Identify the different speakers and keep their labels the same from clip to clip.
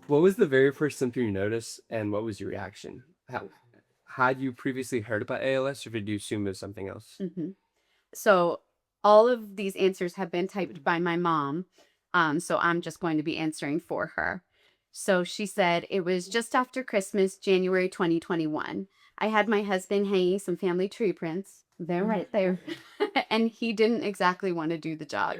Speaker 1: What was the very first symptom you noticed, and what was your reaction? Had you previously heard about ALS, or did you assume it was something else?
Speaker 2: Mhm. So all of these answers have been typed by my mom. So I'm just going to be answering for her. So she said it was just after Christmas, January 2021. I had my husband hanging some family tree prints. They're right there. And he didn't exactly want to do the job.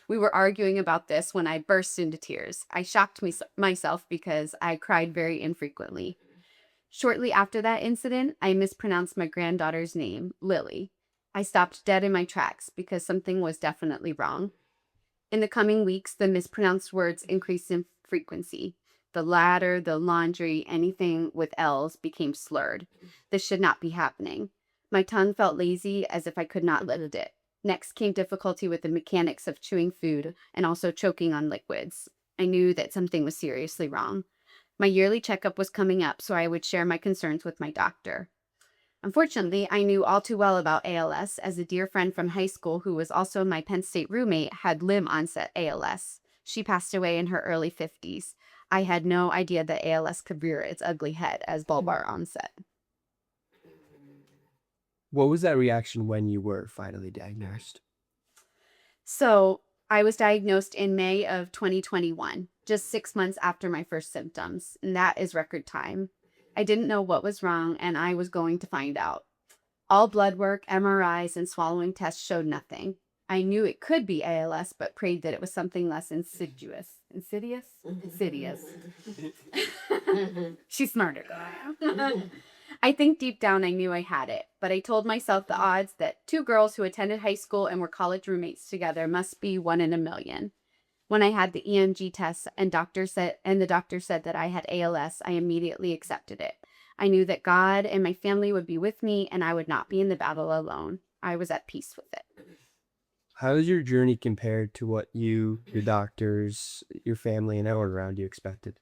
Speaker 2: We were arguing about this when I burst into tears. I shocked myself because I cried very infrequently. Shortly after that incident, I mispronounced my granddaughter's name, Lily. I stopped dead in my tracks because something was definitely wrong. In the coming weeks, the mispronounced words increased in frequency. The ladder, the laundry, anything with L's became slurred. This should not be happening. My tongue felt lazy as if I could not lift it. Next came difficulty with the mechanics of chewing food and also choking on liquids. I knew that something was seriously wrong. My yearly checkup was coming up, so I would share my concerns with my doctor. Unfortunately, I knew all too well about ALS as a dear friend from high school who was also my Penn State roommate had limb onset ALS. She passed away in her early 50s. I had no idea that ALS could rear its ugly head as bulbar onset.
Speaker 1: What was that reaction when you were finally diagnosed?
Speaker 2: So I was diagnosed in May of 2021, just 6 months after my first symptoms, and that is record time. I didn't know what was wrong, and I was going to find out. All blood work, MRIs, and swallowing tests showed nothing. I knew it could be ALS, but prayed that it was something less insidious. Insidious? Insidious. She's smarter than I am. I think deep down I knew I had it, but I told myself the odds that two girls who attended high school and were college roommates together must be 1 in a million. When I had the EMG test and the doctor said that I had ALS, I immediately accepted it. I knew that God and my family would be with me and I would not be in the battle alone. I was at peace with it.
Speaker 1: How is your journey compared to what you, your doctors, your family, and everyone around you expected?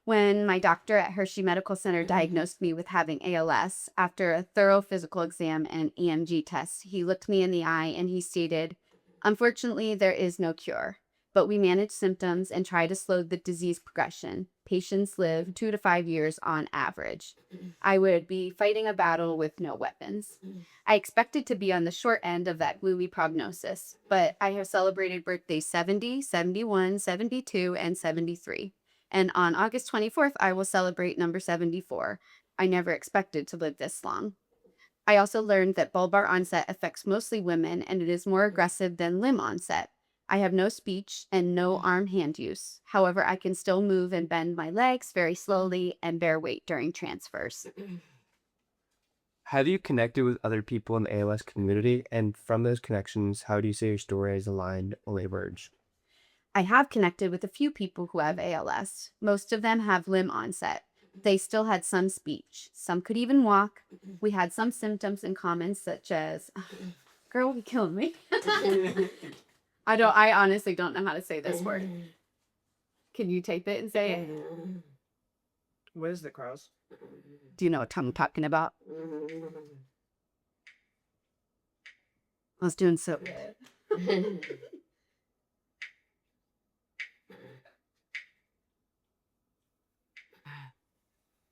Speaker 2: When my doctor at Hershey Medical Center diagnosed me with having ALS, after a thorough physical exam and EMG test, he looked me in the eye and he stated, "Unfortunately, there is no cure, but we manage symptoms and try to slow the disease progression. Patients live 2 to 5 years on average." I would be fighting a battle with no weapons. I expected to be on the short end of that gloomy prognosis, but I have celebrated birthdays 70, 71, 72, and 73. And on August 24th, I will celebrate number 74. I never expected to live this long. I also learned that bulbar onset affects mostly women and it is more aggressive than limb onset. I have no speech and no arm hand use. However, I can still move and bend my legs very slowly and bear weight during transfers.
Speaker 1: Have you connected with other people in the ALS community? And from those connections, how do you say your story has aligned or emerged?
Speaker 2: I have connected with a few people who have ALS. Most of them have limb onset. They still had some speech. Some could even walk. We had some symptoms in common, such as, girl, you killing me. I honestly don't know how to say this word. Can you tape it and say it?
Speaker 3: What is the cross?
Speaker 2: Do you know what I'm talking about? I was doing so good.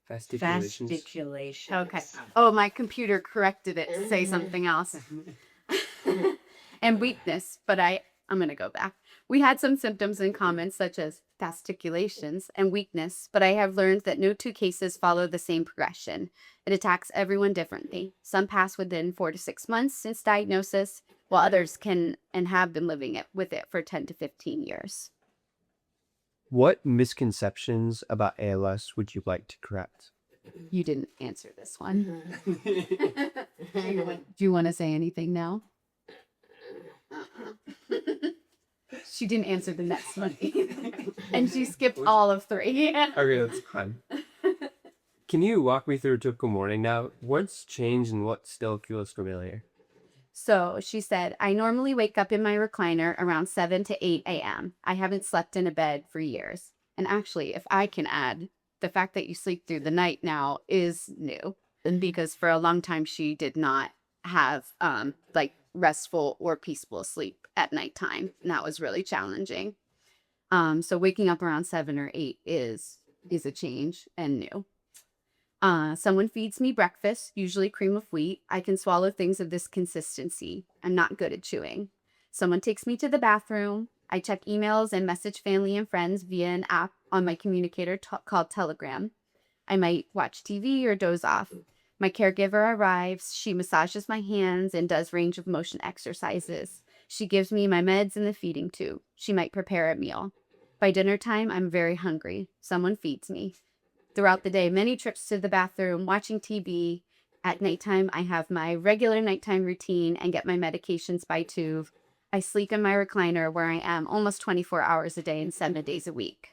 Speaker 1: Fasticulations.
Speaker 3: Fasticulation.
Speaker 2: Okay. Oh, my computer corrected it to say something else. And weakness, but I'm going to go back. We had some symptoms in common, such as fasticulations and weakness, but I have learned that no two cases follow the same progression. It attacks everyone differently. Some pass within 4 to 6 months since diagnosis, while others can and have been living with it for 10 to 15 years.
Speaker 1: What misconceptions about ALS would you like to correct?
Speaker 2: You didn't answer this one. Do you want to say anything now? She didn't answer the next one either. And she skipped all of three.
Speaker 1: Okay, that's fine. Can you walk me through a typical morning now? What's changed and what still feels familiar?
Speaker 2: So she said, I normally wake up in my recliner around 7 to 8 a.m. I haven't slept in a bed for years. And actually, if I can add, the fact that you sleep through the night now is new. And because for a long time, she did not have like restful or peaceful sleep at nighttime. And that was really challenging. So waking up around 7 or 8 is is a change and new. Someone feeds me breakfast, usually cream of wheat. I can swallow things of this consistency. I'm not good at chewing. Someone takes me to the bathroom. I check emails and message family and friends via an app on my communicator called Telegram. I might watch TV or doze off. My caregiver arrives. She massages my hands and does range of motion exercises. She gives me my meds in the feeding tube. She might prepare a meal. By dinner time, I'm very hungry. Someone feeds me. Throughout the day, many trips to the bathroom, watching TV. At nighttime, I have my regular nighttime routine and get my medications by tube. I sleep in my recliner where I am almost 24 hours a day and 7 days a week.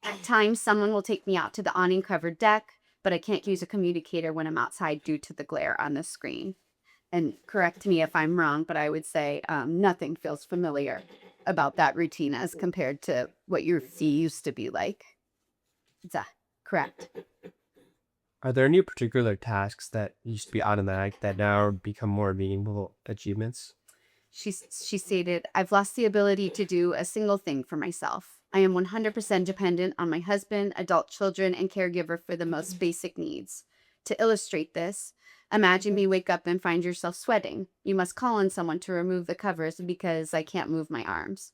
Speaker 2: At times, someone will take me out to the awning-covered deck, but I can't use a communicator when I'm outside due to the glare on the screen. And correct me if I'm wrong, but I would say nothing feels familiar about that routine as compared to what your fee used to be like. Is that correct?
Speaker 1: Are there any particular tasks that used to be automatic that now become more meaningful achievements?
Speaker 2: She stated, I've lost the ability to do a single thing for myself. I am 100% dependent on my husband, adult children, and caregiver for the most basic needs. To illustrate this, imagine me wake up and find yourself sweating. You must call on someone to remove the covers because I can't move my arms.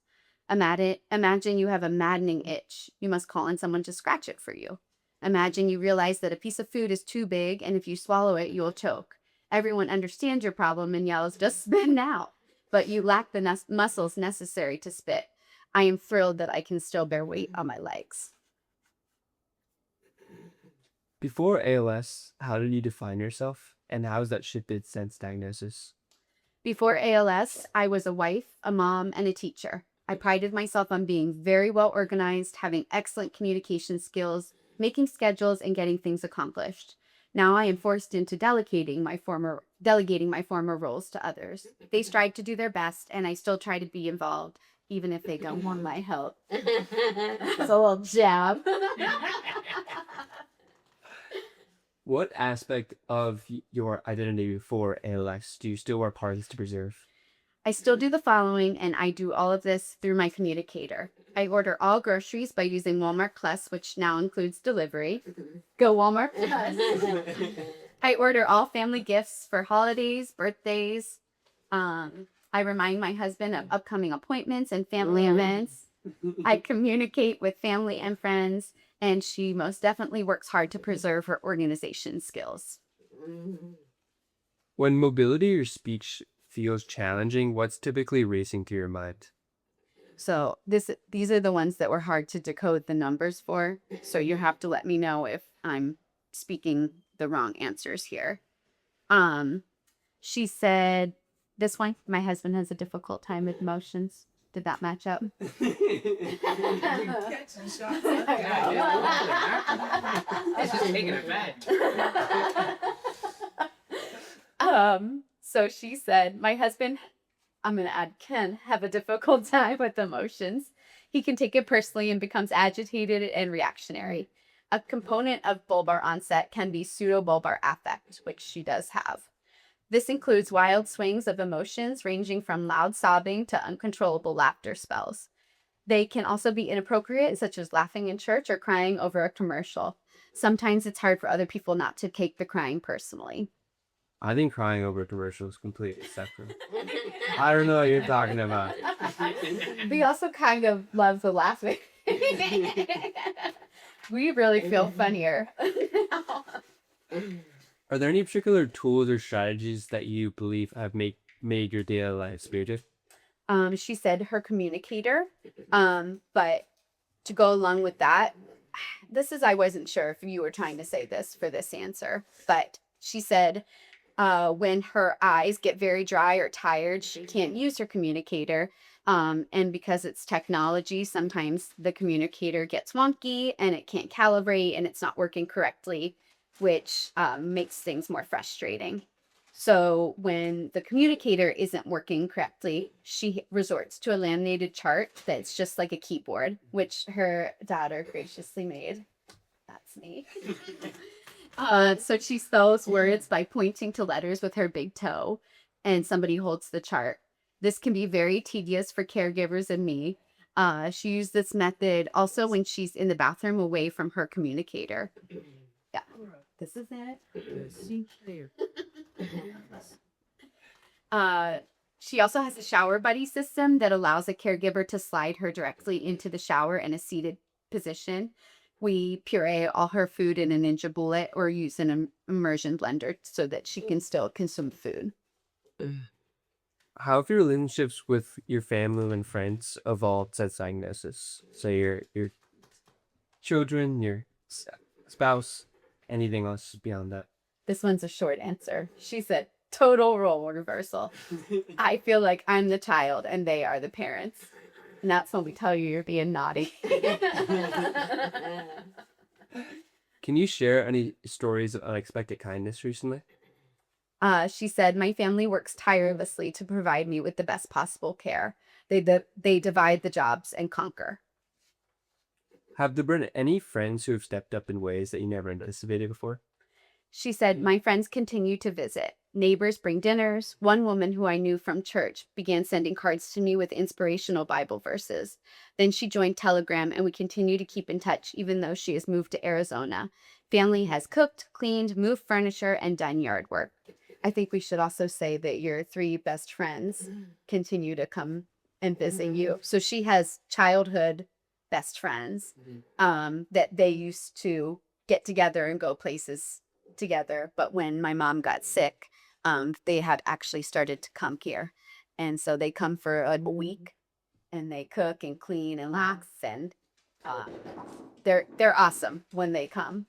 Speaker 2: Imagine you have a maddening itch. You must call on someone to scratch it for you. Imagine you realize that a piece of food is too big, and if you swallow it, you'll choke. Everyone understands your problem and yells, just spit now. But you lack the muscles necessary to spit. I am thrilled that I can still bear weight on my legs.
Speaker 1: Before ALS, how did you define yourself, and how has that shifted since diagnosis?
Speaker 2: Before ALS, I was a wife, a mom, and a teacher. I prided myself on being very well organized, having excellent communication skills, making schedules, and getting things accomplished. Now I am forced into delegating my former roles to others. They strive to do their best, and I still try to be involved, even if they don't want my help. It's a little jab.
Speaker 1: What aspect of your identity before ALS do you still work hardest to preserve?
Speaker 2: I still do the following, and I do all of this through my communicator. I order all groceries by using Walmart Plus, which now includes delivery. Go Walmart Plus. I order all family gifts for holidays, birthdays. I remind my husband of upcoming appointments and family events. I communicate with family and friends, and she most definitely works hard to preserve her organization skills.
Speaker 1: When mobility or speech feels challenging, what's typically racing through your mind?
Speaker 2: So these are the ones that were hard to decode the numbers for. So you have to let me know if I'm speaking the wrong answers here. She said, this one, my husband has a difficult time with emotions. Did that match up? So she said, my husband, I'm going to add can have a difficult time with emotions. He can take it personally and becomes agitated and reactionary. A component of bulbar onset can be pseudobulbar affect, which she does have. This includes wild swings of emotions ranging from loud sobbing to uncontrollable laughter spells. They can also be inappropriate, such as laughing in church or crying over a commercial. Sometimes it's hard for other people not to take the crying personally.
Speaker 1: I think crying over a commercial is completely separate. I don't know what you're talking about.
Speaker 2: We also kind of love the laughing. We really feel funnier.
Speaker 1: Are there any particular tools or strategies that you believe have made your daily life smoother?
Speaker 2: She said her communicator. But to go along with that, I wasn't sure if you were trying to say this for this answer, but she said when her eyes get very dry or tired, she can't use her communicator. And because it's technology, sometimes the communicator gets wonky and it can't calibrate and it's not working correctly, which makes things more frustrating. So when the communicator isn't working correctly, she resorts to a laminated chart that's just like a keyboard, which her daughter graciously made. That's me. So she spells words by pointing to letters with her big toe, and somebody holds the chart. This can be very tedious for caregivers and me. She used this method also when she's in the bathroom away from her communicator. Yeah, this is it. She also has a shower buddy system that allows a caregiver to slide her directly into the shower in a seated position. We puree all her food in a Ninja Bullet or use an immersion blender so that she can still consume food.
Speaker 1: How have your relationships with your family and friends evolved since diagnosis? So your children, your spouse, anything else beyond that?
Speaker 2: This one's a short answer. She said, total role reversal. I feel like I'm the child and they are the parents. And that's when we tell you you're being naughty.
Speaker 1: Can you share any stories of unexpected kindness recently?
Speaker 2: She said, my family works tirelessly to provide me with the best possible care. They divide the jobs and conquer.
Speaker 1: Have there been any friends who have stepped up in ways that you never anticipated before?
Speaker 2: She said, my friends continue to visit. Neighbors bring dinners. One woman who I knew from church began sending cards to me with inspirational Bible verses. Then she joined Telegram, and we continue to keep in touch, even though she has moved to Arizona. Family has cooked, cleaned, moved furniture, and done yard work. I think we should also say that your 3 best friends continue to come and visit you. So she has childhood best friends that they used to get together and go places together. But when my mom got sick, they had actually started to come here. And so they come for a week and they cook and clean and lax, and they're awesome when they come.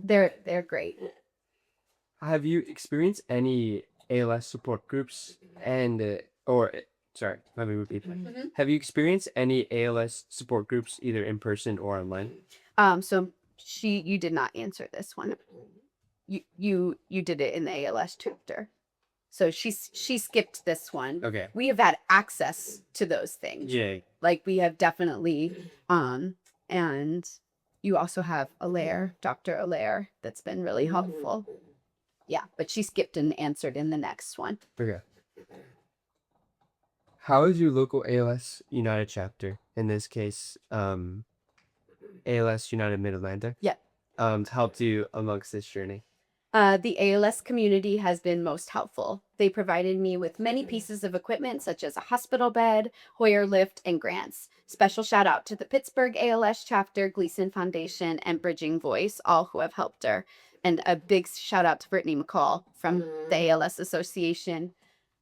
Speaker 2: They're great.
Speaker 1: Have you experienced any ALS support groups sorry, let me repeat that. Have you experienced any ALS support groups either in person or online?
Speaker 2: So you did not answer this one. You did it in the ALS chapter. So she skipped this one.
Speaker 1: Okay.
Speaker 2: We have had access to those things.
Speaker 1: Yay.
Speaker 2: Like we have definitely and you also have Dr. Alaire, that's been really helpful. Yeah, but she skipped and answered in the next one.
Speaker 1: Okay. How is your local ALS United chapter, in this case, ALS United Mid-Atlantic,
Speaker 2: Yeah.
Speaker 1: helped you amongst this journey?
Speaker 2: The ALS community has been most helpful. They provided me with many pieces of equipment, such as a hospital bed, Hoyer lift, and grants. Special shout out to the Pittsburgh ALS chapter, Gleason Foundation, and Bridging Voice, all who have helped her. And a big shout out to Brittany McCall from the ALS Association.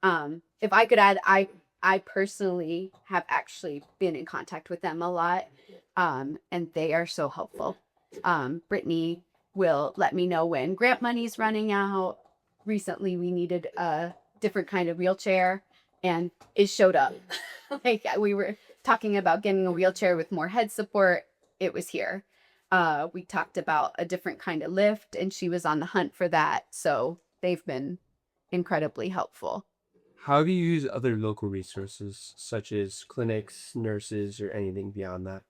Speaker 2: If I could add, I personally have actually been in contact with them a lot, and they are so helpful. Brittany will let me know when grant money's running out. Recently, we needed a different kind of wheelchair, and it showed up. Like we were talking about getting a wheelchair with more head support. It was here. We talked about a different kind of lift, and she was on the hunt for that. So they've been incredibly helpful.
Speaker 1: How have you used other local resources, such as clinics, nurses, or anything beyond that?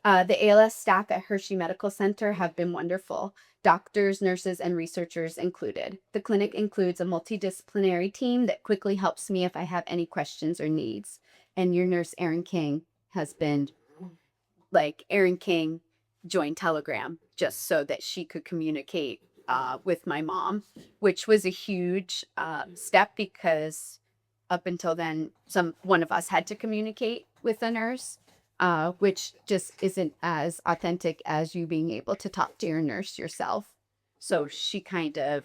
Speaker 2: The ALS staff at Hershey Medical Center have been wonderful. Doctors, nurses, and researchers included. The clinic includes a multidisciplinary team that quickly helps me if I have any questions or needs. And your nurse, Erin King, has been Erin King joined Telegram just so that she could communicate with my mom, which was a huge step because up until then, one of us had to communicate with a nurse. Which just isn't as authentic as you being able to talk to your nurse yourself. So she kind of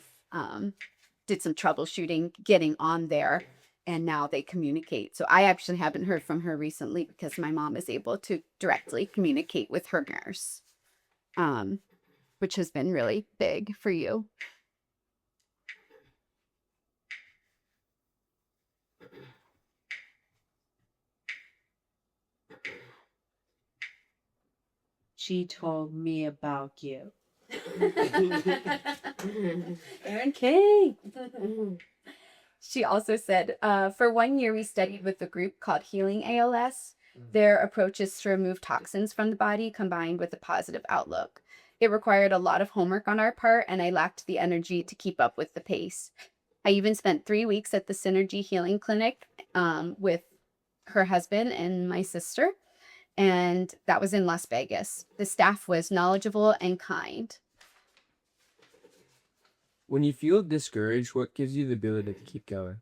Speaker 2: did some troubleshooting getting on there, and now they communicate. So I actually haven't heard from her recently because my mom is able to directly communicate with her nurse, which has been really big for you.
Speaker 4: She told me about you. Erin King.
Speaker 2: She also said, for 1 year, we studied with a group called Healing ALS. Their approach is to remove toxins from the body combined with a positive outlook. It required a lot of homework on our part, and I lacked the energy to keep up with the pace. I even spent 3 weeks at the Synergy Healing Clinic with her husband and my sister, and that was in Las Vegas. The staff was knowledgeable and kind.
Speaker 1: When you feel discouraged, what gives you the ability to keep going?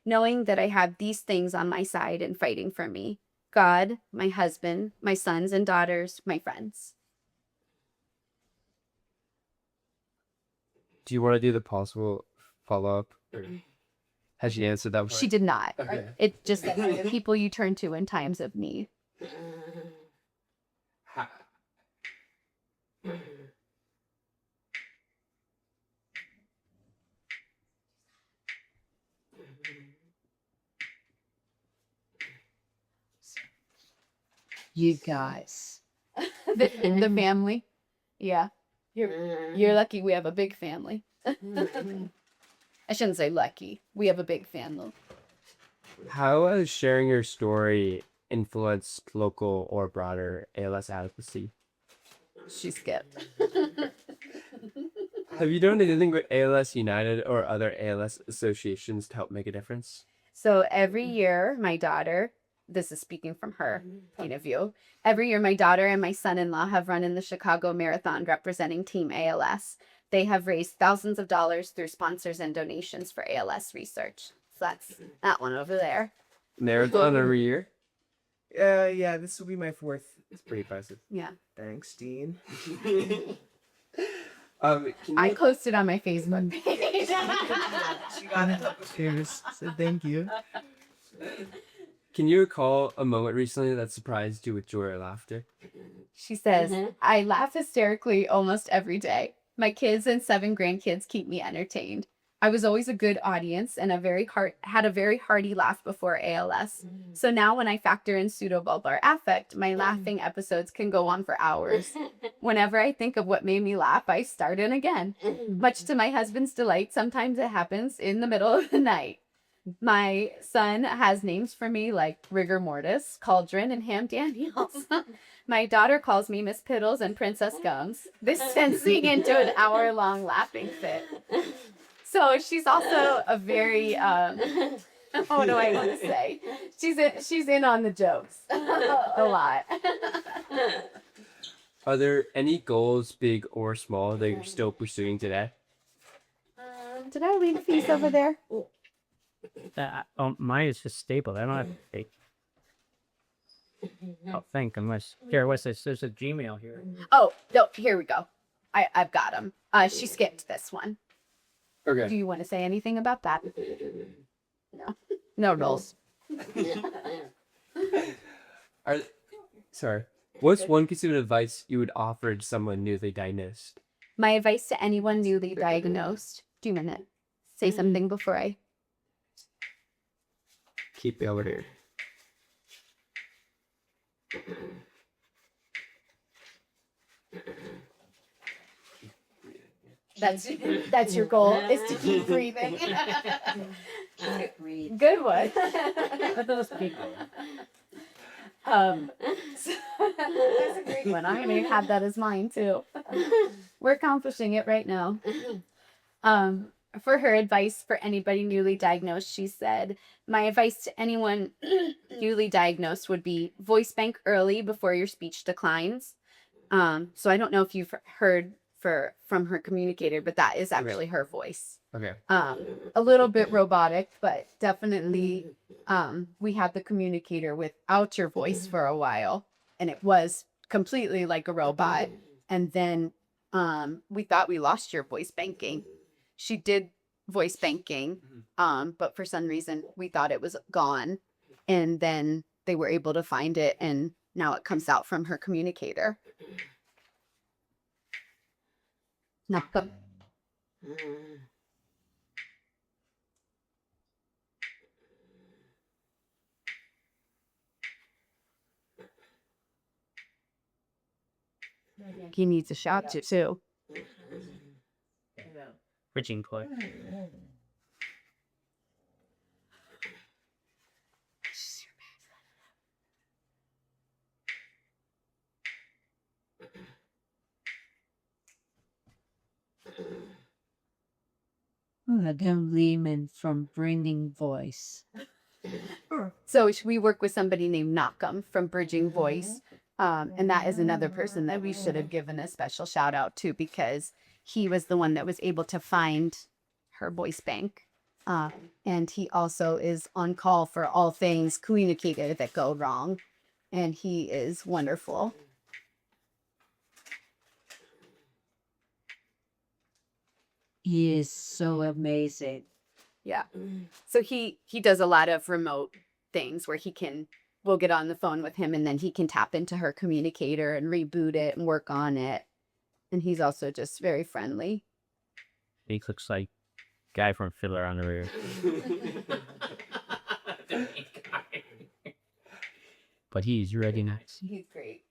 Speaker 2: Knowing that I have these things on my side and fighting for me: God, my husband, my sons and daughters, my friends.
Speaker 1: Do you want to do the possible follow up? Has she answered that?
Speaker 2: She did not.
Speaker 1: Okay.
Speaker 2: It just said the people you turn to in times of need.
Speaker 1: Ha-
Speaker 4: You guys.
Speaker 2: The family. Yeah. You're lucky we have a big family. I shouldn't say lucky. We have a big family.
Speaker 1: How has sharing your story influenced local or broader ALS advocacy?
Speaker 2: She skipped.
Speaker 1: Have you done anything with ALS United or other ALS associations to help make a difference?
Speaker 2: So every year, my daughter, this is speaking from her point of view, every year my daughter and my son-in-law have run in the Chicago Marathon representing Team ALS. They have raised thousands of dollars through sponsors and donations for ALS research. So that's that one over there.
Speaker 1: Marathon every year?
Speaker 3: Yeah, this will be my fourth.
Speaker 1: It's pretty impressive.
Speaker 2: Yeah.
Speaker 3: Thanks, Dean.
Speaker 1: Can
Speaker 2: I
Speaker 1: you,
Speaker 2: posted on my Facebook page.
Speaker 3: She got it upstairs. So thank you.
Speaker 1: can you recall a moment recently that surprised you with joy or laughter?
Speaker 2: She says, I laugh hysterically almost every day. My kids and 7 grandkids keep me entertained. I was always a good audience and had a very hearty laugh before ALS. So now when I factor in pseudobulbar affect, my laughing episodes can go on for hours. Whenever I think of what made me laugh, I start in again. Much to my husband's delight, sometimes it happens in the middle of the night. My son has names for me like Rigor Mortis, Cauldron, and Ham Daniels. My daughter calls me Miss Piddles and Princess Gums. This sends me into an hour-long laughing fit. So she's also a very, what do I want to say? She's in on the jokes a lot.
Speaker 1: Are there any goals, big or small, that you're still pursuing today?
Speaker 2: Did I leave a piece over there?
Speaker 5: Mine is just stapled. I don't have to take. Oh, think unless here. What's this? There's a Gmail here.
Speaker 2: Oh, no, here we go. I've got them. She skipped this one. Do
Speaker 1: Okay.
Speaker 2: you want to say anything about that? No. No rules.
Speaker 1: Sorry. What's one piece of advice you would offer to someone newly diagnosed?
Speaker 2: My advice to anyone newly diagnosed. Do you want to say something before I?
Speaker 1: Keep it over here.
Speaker 2: That's your goal, is to keep breathing.
Speaker 4: Breathe.
Speaker 2: Good one. So, that's a great one. I'm gonna have that as mine too. We're accomplishing it right now. For her advice for anybody newly diagnosed, she said, my advice to anyone newly diagnosed would be voice bank early before your speech declines. So I don't know if you've heard from her communicator, but that is really her voice.
Speaker 1: Okay.
Speaker 2: A little bit robotic, but definitely we had the communicator without your voice for a while, and it was completely like a robot. And then we thought we lost your voice banking. She did voice banking, but for some reason we thought it was gone, and then they were able to find it, and now it comes out from her communicator. Naka. He needs a shot too.
Speaker 5: Bridging play.
Speaker 4: Adam Lehman from Bringing Voice.
Speaker 2: So we work with somebody named Nakam from Bridging Voice. And that is another person that we should have given a special shout out to because he was the one that was able to find her voice bank. And he also is on call for all things communicator that go wrong. And he is wonderful.
Speaker 4: He is so amazing.
Speaker 2: Yeah. So he does a lot of remote things where we'll get on the phone with him and then he can tap into her communicator and reboot it and work on it. And he's also just very friendly.
Speaker 5: He looks like guy from Fiddler on the Roof. But he's really nice.
Speaker 2: He's great.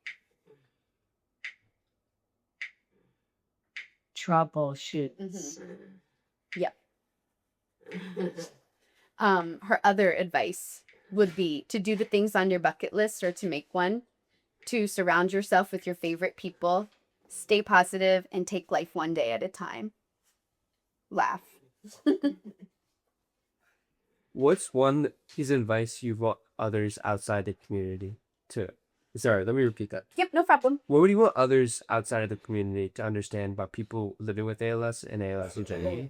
Speaker 4: Troubleshoots.
Speaker 2: Yep. Her other advice would be to do the things on your bucket list or to make one, to surround yourself with your favorite people, stay positive, and take life one day at a time. Laugh.
Speaker 1: What's one piece of advice you want others outside the community to? Sorry, let me repeat that.
Speaker 2: Yep, no problem.
Speaker 1: What would you want others outside of the community to understand about people living with ALS and ALS in general?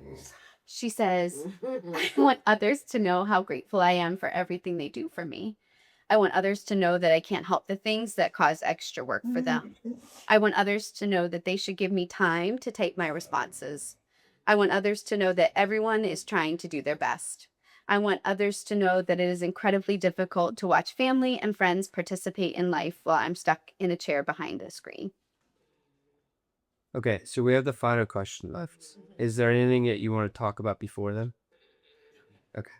Speaker 2: She says, I want others to know how grateful I am for everything they do for me. I want others to know that I can't help the things that cause extra work for them. I want others to know that they should give me time to type my responses. I want others to know that everyone is trying to do their best. I want others to know that it is incredibly difficult to watch family and friends participate in life while I'm stuck in a chair behind a screen.
Speaker 1: Okay, so we have the final question left. Is there anything that you want to talk about before then? Okay.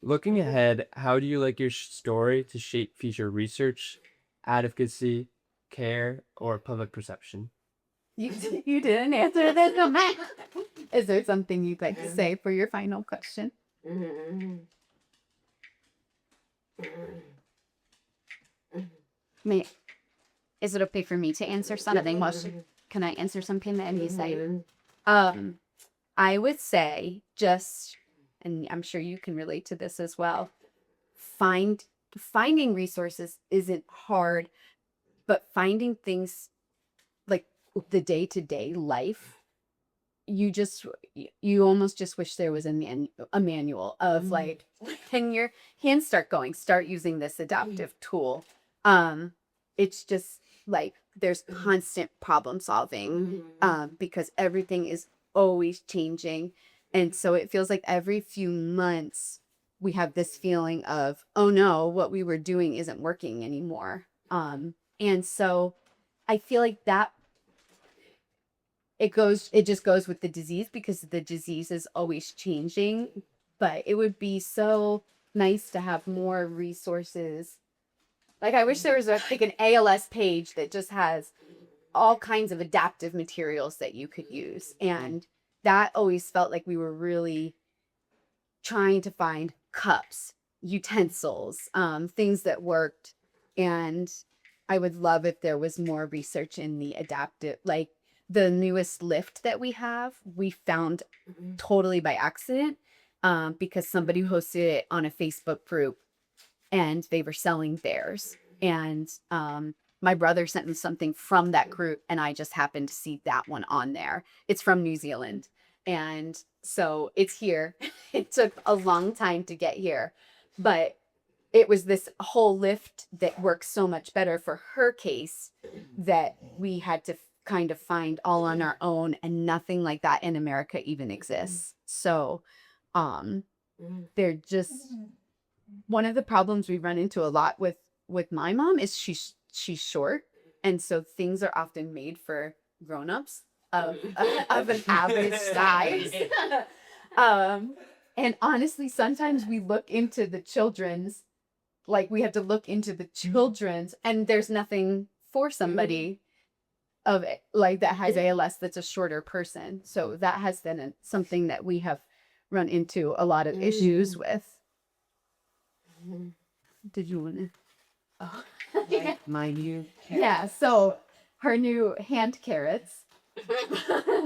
Speaker 1: Looking ahead, how do you like your story to shape future research, advocacy, care, or public perception?
Speaker 2: You didn't answer this. Is there something you'd like to say for your final question? Is it okay for me to answer something? Can I answer something that you say? I would say and I'm sure you can relate to this as well. Finding resources isn't hard, but finding things like the day-to-day life, you almost just wish there was a manual of like, can your hands start using this adaptive tool. It's just like there's constant problem solving because everything is always changing. And so it feels like every few months we have this feeling of, oh no, what we were doing isn't working anymore. And so I feel like that it just goes with the disease because the disease is always changing. But it would be so nice to have more resources. Like I wish there was an ALS page that just has all kinds of adaptive materials that you could use. And that always felt like we were really trying to find cups, utensils, things that worked. And I would love if there was more research in the adaptive, like the newest lift that we have, we found totally by accident because somebody hosted it on a Facebook group and they were selling theirs. And my brother sent me something from that group and I just happened to see that one on there. It's from New Zealand. And so it's here. It took a long time to get here, but it was this whole lift that works so much better for her case that we had to kind of find all on our own, and nothing like that in America even exists. So they're just one of the problems we run into a lot with my mom is she's short, and so things are often made for grown-ups of an average size. And honestly, sometimes we look into the children's, like we have to look into the children's, and there's nothing for somebody of it, like that has ALS that's a shorter person. So that has been something that we have run into a lot of issues with. Did you want to? Oh.
Speaker 4: My new
Speaker 2: Yeah, so her new hand carrots,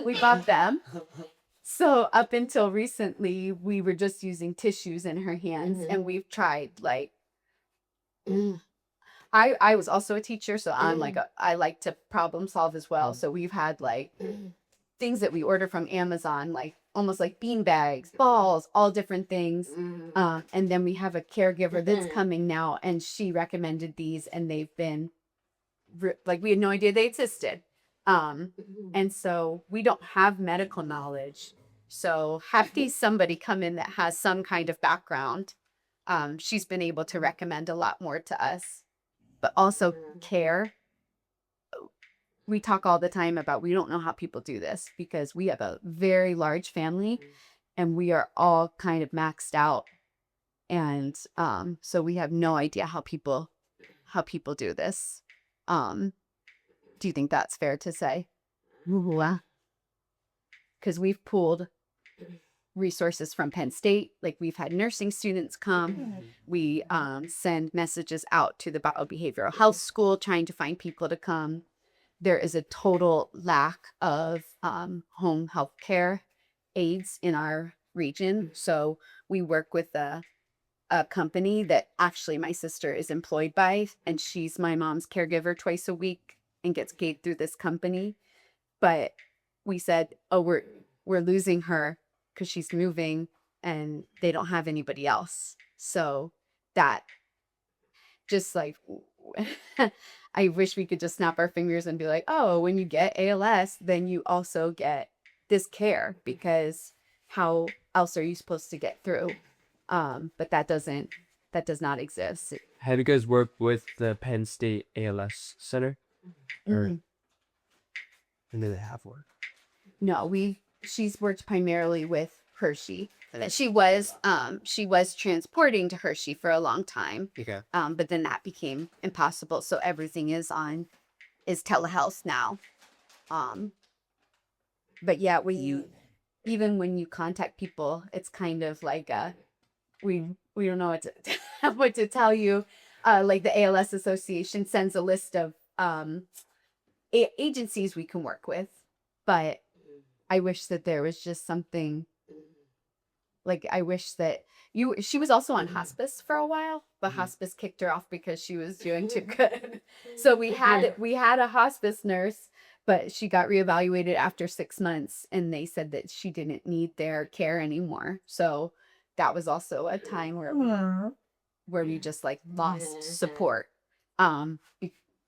Speaker 2: we bought them. So up until recently, we were just using tissues in her hands, and we've tried like I was also a teacher, so I'm like I like to problem solve as well. So we've had like things that we order from Amazon, like almost like bean bags, balls, all different things. And then we have a caregiver that's coming now, and she recommended these, and they've been like we had no idea they existed. And so we don't have medical knowledge. So having somebody come in that has some kind of background, she's been able to recommend a lot more to us. But also care. We talk all the time about we don't know how people do this because we have a very large family and we are all kind of maxed out. And so we have no idea how people do this. Do you think that's fair to say? Because we've pooled resources from Penn State. Like we've had nursing students come. We send messages out to the biobehavioral health school trying to find people to come. There is a total lack of home health care aides in our region. So we work with a company that actually my sister is employed by, and she's my mom's caregiver twice a week and gets paid through this company. But we said, oh, we're losing her because she's moving and they don't have anybody else. So that just like, I wish we could just snap our fingers and be like, oh, when you get ALS, then you also get this care, because how else are you supposed to get through? But that does not exist.
Speaker 1: Have you guys worked with the Penn State ALS Center? Or and do they have one?
Speaker 2: No, she's worked primarily with Hershey. She was transporting to Hershey for a long time.
Speaker 1: Okay.
Speaker 2: But then that became impossible. So everything is telehealth now. But yeah, even when you contact people, it's kind of like we don't know what to tell you. Like the ALS Association sends a list of agencies we can work with, but I wish that there was just something. Like I wish that she was also on hospice for a while, but hospice kicked her off because she was doing too good. So we had a hospice nurse, but she got reevaluated after 6 months and they said that she didn't need their care anymore. So that was also a time where we just like lost support.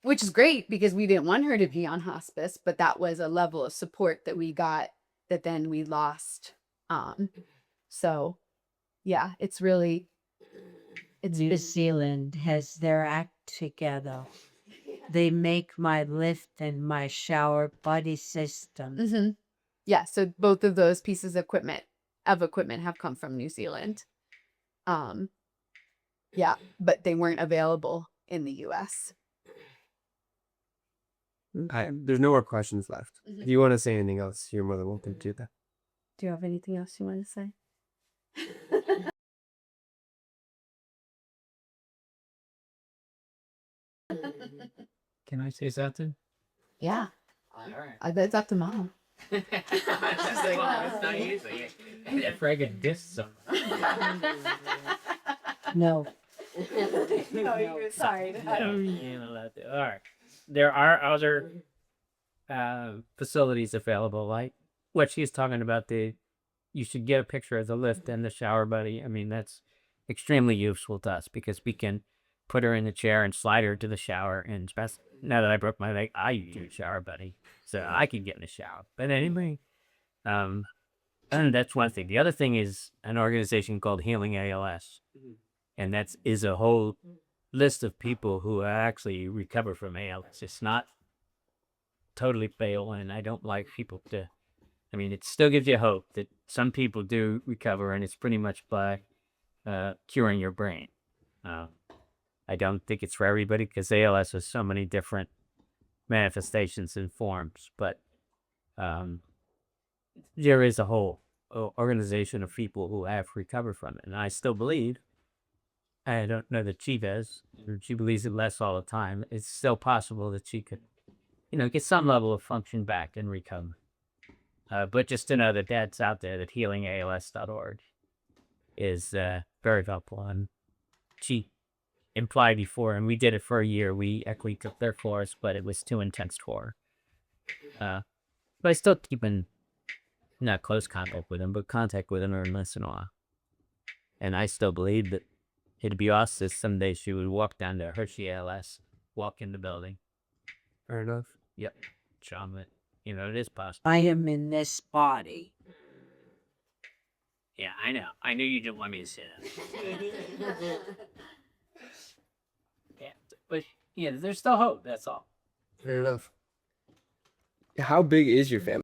Speaker 2: Which is great because we didn't want her to be on hospice, but that was a level of support that we got that then we lost. So yeah, it's
Speaker 4: New Zealand has their act together. They make my lift and my shower buddy system.
Speaker 2: Yeah, so both of those pieces of equipment have come from New Zealand. Yeah, but they weren't available in the US.
Speaker 1: There's no more questions left. If you want to say anything else, you're more than welcome to do that.
Speaker 2: Do you have anything else you want to say?
Speaker 5: Can I say something?
Speaker 2: Yeah,
Speaker 5: All right.
Speaker 2: that's up to mom.
Speaker 5: It's not easy. That friggin' disc song.
Speaker 4: No.
Speaker 2: No, you're sorry.
Speaker 5: No, you ain't allowed to. All right. There are other facilities available, like what she's talking about. You should get a picture of the lift and the shower buddy. I mean, that's extremely useful to us because we can put her in the chair and slide her to the shower. And now that I broke my leg, I use a shower buddy, so I can get in the shower. But anyway, and that's one thing. The other thing is an organization called Healing ALS, and that is a whole list of people who actually recover from ALS. It's not totally fail, and I don't like people to. I mean, it still gives you hope that some people do recover, and it's pretty much by curing your brain. I don't think it's for everybody because ALS has so many different manifestations and forms, but there is a whole organization of people who have recovered from it, and I still believe. I don't know that she does. She believes it less all the time. It's still possible that she could, get some level of function back and recover. But just to know that that's out there, that healingals.org is very helpful. And she implied before, and we did it for a year. We actually took their course, but it was too intense for her. But I still keep in not close contact with him, but contact with him every once in a while. And I still believe that it'd be awesome if someday she would walk down to Hershey ALS, walk in the building.
Speaker 1: Fair enough.
Speaker 5: Yep. John, it it is possible.
Speaker 4: I am in this body.
Speaker 5: Yeah, I know. I knew you didn't want me to say that. Yeah, but there's still hope. That's all.
Speaker 1: Fair enough. How big is your family?